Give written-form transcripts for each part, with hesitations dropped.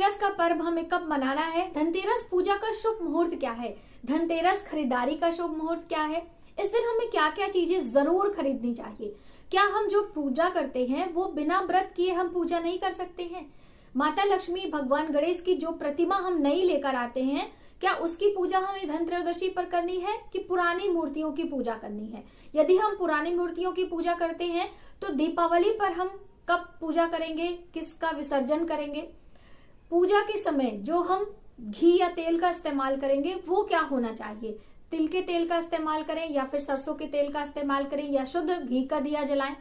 धनतेरस का पर्व हमें कब मनाना है, धनतेरस पूजा का शुभ मुहूर्त क्या है, धनतेरस खरीदारी का शुभ मुहूर्त क्या है, इस दिन हमें क्या क्या चीजें जरूर खरीदनी चाहिए। क्या हम जो पूजा करते हैं वो बिना व्रत किए हम पूजा नहीं कर सकते हैं? माता लक्ष्मी, भगवान गणेश की जो प्रतिमा हम नई लेकर आते हैं, क्या उसकी पूजा हमें धनत्रयोदशी पर करनी है कि पुरानी मूर्तियों की पूजा करनी है? यदि हम पुरानी मूर्तियों की पूजा करते हैं तो दीपावली पर हम कब पूजा करेंगे, किसका विसर्जन करेंगे? पूजा के समय जो हम घी या तेल का इस्तेमाल करेंगे वो क्या होना चाहिए? तिल के तेल का इस्तेमाल करें या फिर सरसों के तेल का इस्तेमाल करें या शुद्ध घी का दिया जलाएं?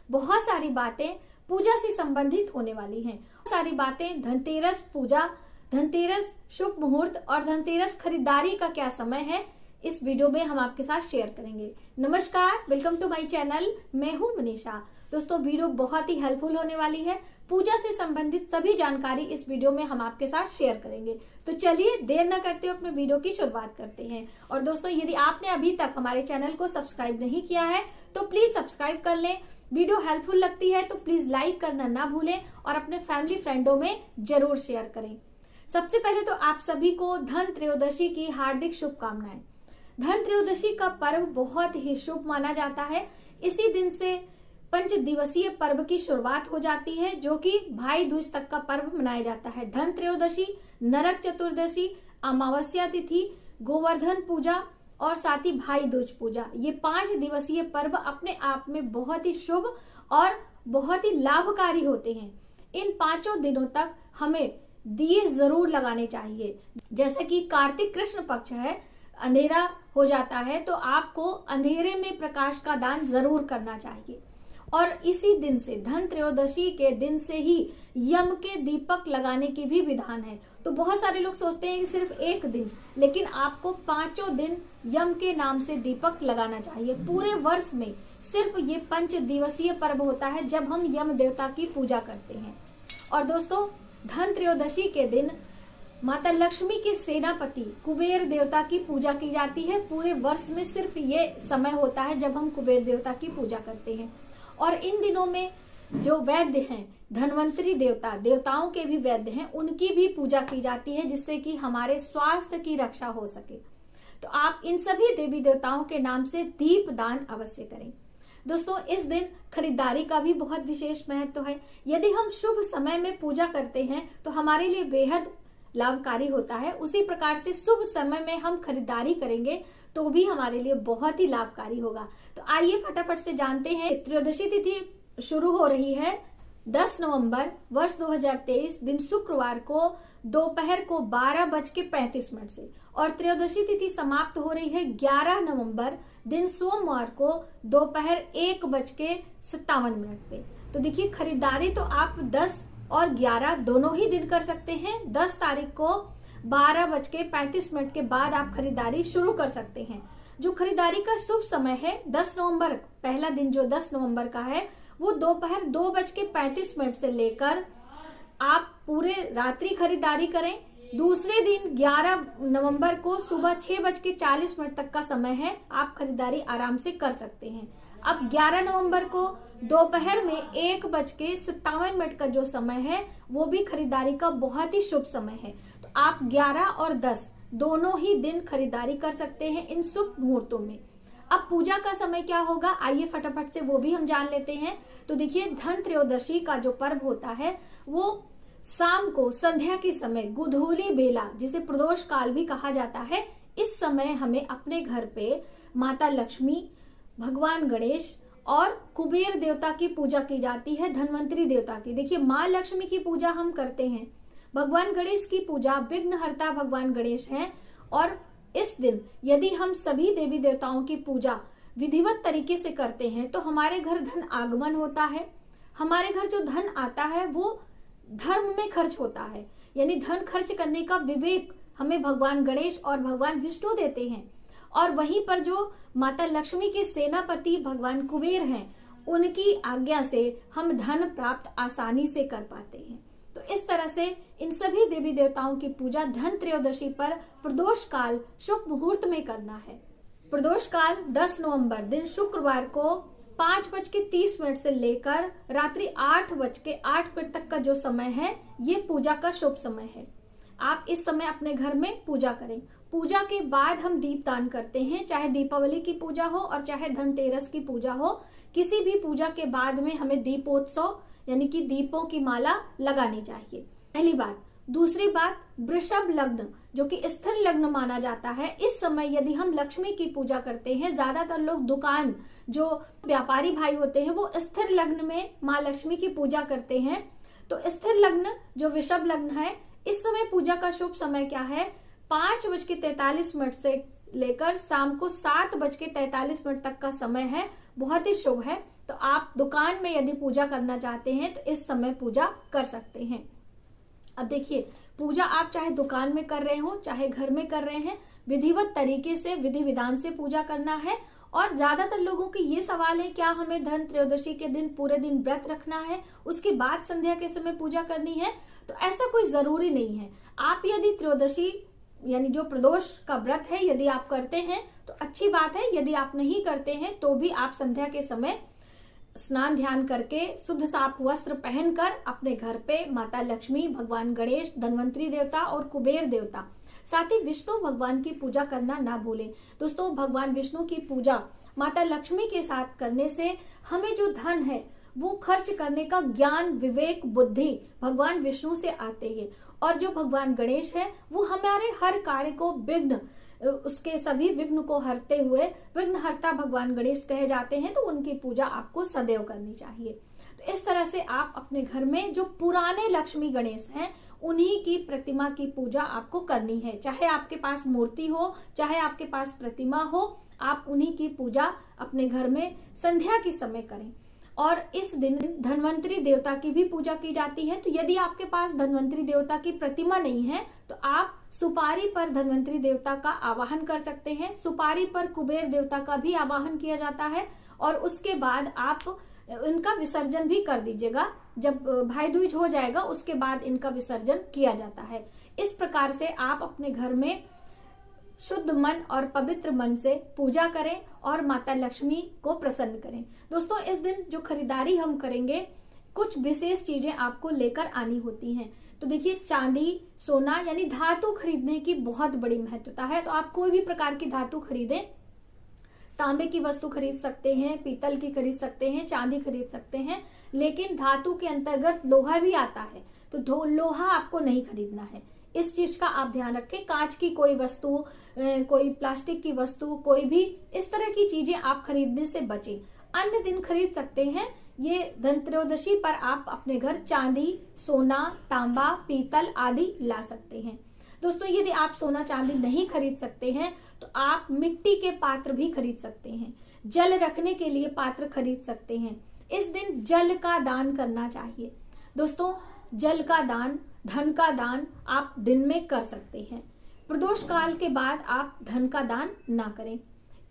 बहुत सारी बातें पूजा से संबंधित होने वाली हैं। सारी बातें धनतेरस पूजा, धनतेरस शुभ मुहूर्त और धनतेरस खरीदारी का क्या समय है, इस वीडियो में हम आपके साथ शेयर करेंगे। नमस्कार, वेलकम टू माय चैनल। मैं हूं मनीषा। दोस्तों, वीडियो बहुत ही हेल्पफुल होने वाली है। पूजा से संबंधित सभी जानकारी इस वीडियो में हम आपके साथ शेयर करेंगे। तो चलिए देर न करते हुए अपने वीडियो की शुरुआत करते हैं। और दोस्तों, यदि आपने अभी तक हमारे चैनल को सब्सक्राइब नहीं किया है तो प्लीज सब्सक्राइब कर लें। वीडियो हेल्पफुल लगती है तो प्लीज लाइक करना ना भूलें और अपने फैमिली फ्रेंडों में जरूर शेयर करें। सबसे पहले तो आप सभी को धन त्रयोदशी की हार्दिक शुभकामनाएं। धन त्रयोदशी का पर्व बहुत ही शुभ माना जाता है। इसी दिन से 5 दिवसीय पर्व की शुरुआत हो जाती है, जो कि भाई दूज तक का पर्व मनाया जाता है। धन त्रयोदशी, नरक चतुर्दशी, अमावस्या तिथि, गोवर्धन पूजा और साथ ही भाई दूज पूजा, ये 5 दिवसीय पर्व अपने आप में बहुत ही शुभ और बहुत ही लाभकारी होते हैं। इन 5 दिनों तक हमें दिए जरूर लगाने चाहिए। जैसे कि कार्तिक कृष्ण पक्ष है, अंधेरा हो जाता है, तो आपको अंधेरे में प्रकाश का दान जरूर करना चाहिए। और इसी दिन से, धन त्रयोदशी के दिन से ही यम के दीपक लगाने की भी विधान है। तो बहुत सारे लोग सोचते हैं कि सिर्फ एक दिन, लेकिन आपको 5 दिन यम के नाम से दीपक लगाना चाहिए। पूरे वर्ष में सिर्फ ये 5 दिवसीय पर्व होता है जब हम यम देवता की पूजा करते हैं। और दोस्तों, धन त्रयोदशी के दिन माता लक्ष्मी के सेनापति कुबेर देवता की पूजा की जाती है। पूरे वर्ष में सिर्फ ये समय होता है जब हम कुबेर देवता की पूजा करते हैं। और इन दिनों में जो वैद्य हैं, धनवंतरी देवता, देवताओं के भी वैद्य हैं, उनकी भी पूजा की जाती है, जिससे कि हमारे स्वास्थ्य की रक्षा हो सके। तो आप इन सभी देवी देवताओं के नाम से दीप दान अवश्य करें। दोस्तों, इस दिन खरीदारी का भी बहुत विशेष महत्व है। यदि हम शुभ समय में पूजा करते हैं तो हमारे लिए बेहद लाभकारी होता है। उसी प्रकार से शुभ समय में हम खरीदारी करेंगे तो भी हमारे लिए बहुत ही लाभकारी होगा। तो आइए फटाफट से जानते हैं। त्रयोदशी तिथि शुरू हो रही है 10 नवंबर वर्ष 2023 दिन शुक्रवार को दोपहर को 12:35 से, और त्रयोदशी तिथि समाप्त हो रही है 11 नवंबर दिन सोमवार को दोपहर 1:57 पे। तो देखिए, खरीदारी तो आप 10 और 11 दोनों ही दिन कर सकते हैं। 10 तारीख को 12:35 के बाद आप खरीदारी शुरू कर सकते हैं। जो खरीदारी का शुभ समय है 10 नवंबर, पहला दिन जो 10 नवंबर का है, वो दोपहर 2:35 से लेकर आप पूरे रात्रि खरीदारी करें। दूसरे दिन 11 नवंबर को सुबह 6:40 तक का समय है, आप खरीदारी आराम से कर सकते हैं। अब 11 नवंबर को दोपहर में 1:57 का जो समय है, वो भी खरीदारी का बहुत ही शुभ समय है। तो आप 11 और 10 दोनों ही दिन खरीदारी कर सकते हैं इन शुभ मुहूर्तों में। अब पूजा का समय क्या होगा, आइए फटाफट से वो भी हम जान लेते हैं। तो देखिए, धन त्रयोदशी का जो पर्व होता है वो शाम को संध्या के समय, गुधूली बेला, जिसे प्रदोष काल भी कहा जाता है, इस समय हमें अपने घर पे माता लक्ष्मी, भगवान गणेश और कुबेर देवता की पूजा की जाती है, धनवंतरी देवता की। देखिए, माँ लक्ष्मी की पूजा हम करते हैं, भगवान गणेश की पूजा विघ्नहर्ता भगवान गणेश हैं। और इस दिन यदि हम सभी देवी देवताओं की पूजा विधिवत तरीके से करते हैं तो हमारे घर धन आगमन होता है। हमारे घर जो धन आता है वो धर्म में खर्च होता है, यानी धन खर्च करने का विवेक हमें भगवान गणेश और भगवान विष्णु देते हैं। और वहीं पर जो माता लक्ष्मी के सेनापति भगवान कुबेर हैं, उनकी आज्ञा से हम धन प्राप्त आसानी से कर पाते हैं। तो इस तरह से इन सभी देवी देवताओं की पूजा धन त्रयोदशी पर प्रदोष काल शुभ मुहूर्त में करना है। प्रदोष काल 10 नवंबर दिन शुक्रवार को 5:30 से लेकर रात्रि 8:08 तक का जो समय है ये पूजा का शुभ समय है। आप इस समय अपने घर में पूजा करें। पूजा के बाद हम दीपदान करते हैं, चाहे दीपावली की पूजा हो और चाहे धनतेरस की पूजा हो। किसी भी पूजा के बाद में हमें दीपोत्सव यानी कि दीपों की माला लगानी चाहिए, पहली बात। दूसरी बात, वृषभ लग्न जो कि स्थिर लग्न माना जाता है, इस समय यदि हम लक्ष्मी की पूजा करते हैं, ज्यादातर लोग दुकान जो व्यापारी भाई होते हैं वो स्थिर लग्न में माँ लक्ष्मी की पूजा करते हैं। तो स्थिर लग्न जो वृषभ लग्न है, इस समय पूजा का शुभ समय क्या है? 5:43 से लेकर शाम को 7:43 तक का समय है, बहुत ही शुभ है। तो आप दुकान में यदि पूजा करना चाहते हैं तो इस समय पूजा कर सकते हैं। अब देखिए, पूजा आप चाहे दुकान में कर रहे हो चाहे घर में कर रहे हैं, विधिवत तरीके से विधि विधान से पूजा करना है। और ज्यादातर लोगों के ये सवाल है, क्या हमें धन त्रयोदशी के दिन पूरे दिन व्रत रखना है, उसके बाद संध्या के समय पूजा करनी है? तो ऐसा कोई जरूरी नहीं है। आप यदि त्रयोदशी यानी जो प्रदोष का व्रत है यदि आप करते हैं तो अच्छी बात है, यदि आप नहीं करते हैं तो भी आप संध्या के समय स्नान ध्यान करके शुद्ध साफ वस्त्र पहनकर अपने घर पे माता लक्ष्मी, भगवान गणेश, धन्वंतरी देवता और कुबेर देवता, साथ ही विष्णु भगवान की पूजा करना ना भूलें। दोस्तों, भगवान विष्णु की पूजा माता लक्ष्मी के साथ करने से हमें जो धन है वो खर्च करने का ज्ञान, विवेक, बुद्धि भगवान विष्णु से आते हैं। और जो भगवान गणेश है वो हमारे हर कार्य को विघ्न, उसके सभी विघ्न को हरते हुए विघ्नहर्ता भगवान गणेश कहे जाते हैं। तो उनकी पूजा आपको सदैव करनी चाहिए। तो इस तरह से आप अपने घर में जो पुराने लक्ष्मी गणेश हैं उन्हीं की प्रतिमा की पूजा आपको करनी है। चाहे आपके पास मूर्ति हो चाहे आपके पास प्रतिमा हो, आप उन्हीं की पूजा अपने घर में संध्या के समय करें। और इस दिन धन्वंतरी देवता की भी पूजा की जाती है। तो यदि आपके पास धन्वंतरी देवता की प्रतिमा नहीं है तो आप सुपारी पर धन्वंतरी देवता का आवाहन कर सकते हैं। सुपारी पर कुबेर देवता का भी आवाहन किया जाता है और उसके बाद आप इनका विसर्जन भी कर दीजिएगा। जब भाई दूज हो जाएगा उसके बाद इनका विसर्जन किया जाता है। इस प्रकार से आप अपने घर में शुद्ध मन और पवित्र मन से पूजा करें और माता लक्ष्मी को प्रसन्न करें। दोस्तों, इस दिन जो खरीदारी हम करेंगे कुछ विशेष चीजें आपको लेकर आनी होती हैं। तो देखिए, चांदी, सोना यानी धातु खरीदने की बहुत बड़ी महत्वता है। तो आप कोई भी प्रकार की धातु खरीदें, तांबे की वस्तु खरीद सकते हैं, पीतल की खरीद सकते हैं, चांदी खरीद सकते हैं, लेकिन धातु के अंतर्गत लोहा भी आता है। तो लोहा आपको नहीं खरीदना है, इस चीज का आप ध्यान रखें। कांच की कोई वस्तु, कोई प्लास्टिक की वस्तु, कोई भी इस तरह की चीजें आप खरीदने से बचें। अन्य दिन खरीद सकते हैं। ये धनत्रयोदशी पर आप अपने घर चांदी, सोना, तांबा, पीतल आदि ला सकते हैं। दोस्तों, यदि आप सोना चांदी नहीं खरीद सकते हैं तो आप मिट्टी के पात्र भी खरीद सकते हैं। जल रखने के लिए पात्र खरीद सकते हैं। इस दिन जल का दान करना चाहिए। दोस्तों, जल का दान, धन का दान आप दिन में कर सकते हैं। प्रदोष काल के बाद आप धन का दान ना करें।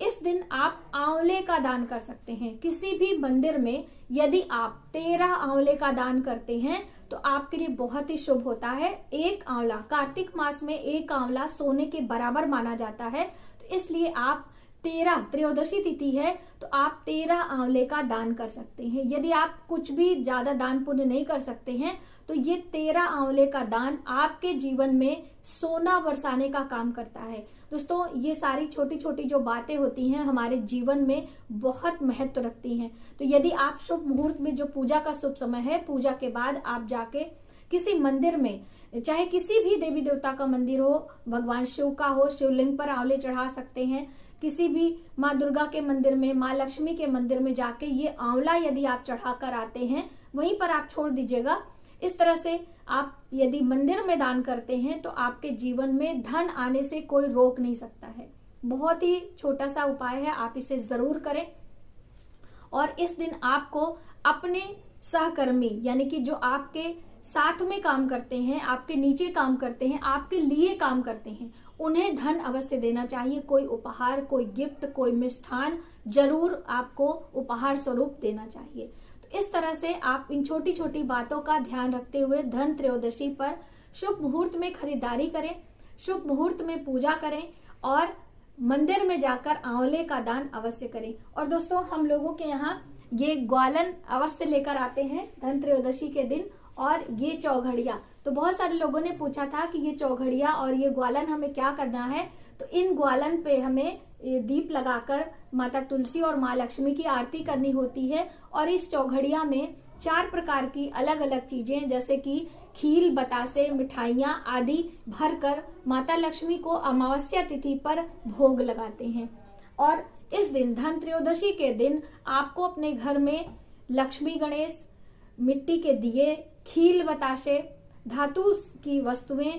इस दिन आप आंवले का दान कर सकते हैं। किसी भी मंदिर में यदि आप 13 आंवले का दान करते हैं तो आपके लिए बहुत ही शुभ होता है। एक आंवला, कार्तिक मास में एक आंवला सोने के बराबर माना जाता है। तो इसलिए आप 13, त्रयोदशी तिथि है तो आप 13 आंवले का दान कर सकते हैं। यदि आप कुछ भी ज्यादा दान पुण्य नहीं कर सकते हैं तो ये 13 आंवले का दान आपके जीवन में सोना बरसाने का काम करता है। दोस्तों, ये सारी छोटी छोटी जो बातें होती हैं हमारे जीवन में बहुत महत्व रखती हैं। तो यदि आप शुभ मुहूर्त में, जो पूजा का शुभ समय है, पूजा के बाद आप जाके किसी मंदिर में, चाहे किसी भी देवी देवता का मंदिर हो, भगवान शिव का हो, शिवलिंग पर आंवले चढ़ा सकते हैं। किसी भी माँ दुर्गा के मंदिर में, माँ लक्ष्मी के मंदिर में जाके ये आंवला यदि आप चढ़ाकर आते हैं, वहीं पर आप छोड़ दीजिएगा। इस तरह से आप यदि मंदिर में दान करते हैं तो आपके जीवन में धन आने से कोई रोक नहीं सकता है। बहुत ही छोटा सा उपाय है, आप इसे जरूर करें। और इस दिन आपको अपने सहकर्मी यानी कि जो आपके साथ में काम करते हैं, आपके नीचे काम करते हैं, आपके लिए काम करते हैं, उन्हें धन अवश्य देना चाहिए। कोई उपहार, कोई गिफ्ट, कोई मिष्ठान जरूर आपको उपहार स्वरूप देना चाहिए। तो इस तरह से आप इन छोटी छोटी बातों का ध्यान रखते हुए धन त्रयोदशी पर शुभ मुहूर्त में खरीदारी करें, शुभ मुहूर्त में पूजा करें और मंदिर में जाकर आंवले का दान अवश्य करें। और दोस्तों, हम लोगों के यहाँ ये ग्वालन अवश्य लेकर आते हैं धन त्रयोदशी के दिन। और ये चौघड़िया, तो बहुत सारे लोगों ने पूछा था कि ये चौघड़िया और ये ग्वालन हमें क्या करना है। तो इन ग्वालन पे हमें दीप लगाकर माता तुलसी और माँ लक्ष्मी की आरती करनी होती है। और इस चौघड़िया में 4 प्रकार की अलग अलग चीजें जैसे कि खील, बतासे, मिठाइयाँ आदि भरकर माता लक्ष्मी को अमावस्या तिथि पर भोग लगाते हैं। और इस दिन धन त्रयोदशी के दिन आपको अपने घर में लक्ष्मी गणेश, मिट्टी के दिए, खील, बताशे, धातु की वस्तुएं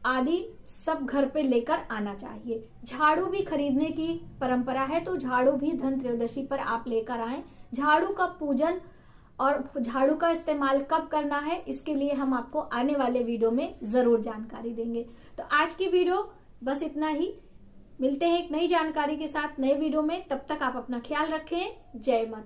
आदि सब घर पे लेकर आना चाहिए। झाड़ू भी खरीदने की परंपरा है, तो झाड़ू भी धन त्रयोदशी पर आप लेकर आएं। झाड़ू का पूजन और झाड़ू का इस्तेमाल कब करना है, इसके लिए हम आपको आने वाले वीडियो में जरूर जानकारी देंगे। तो आज की वीडियो बस इतना ही। मिलते हैं एक नई जानकारी के साथ नए वीडियो में। तब तक आप अपना ख्याल रखें। जय माता।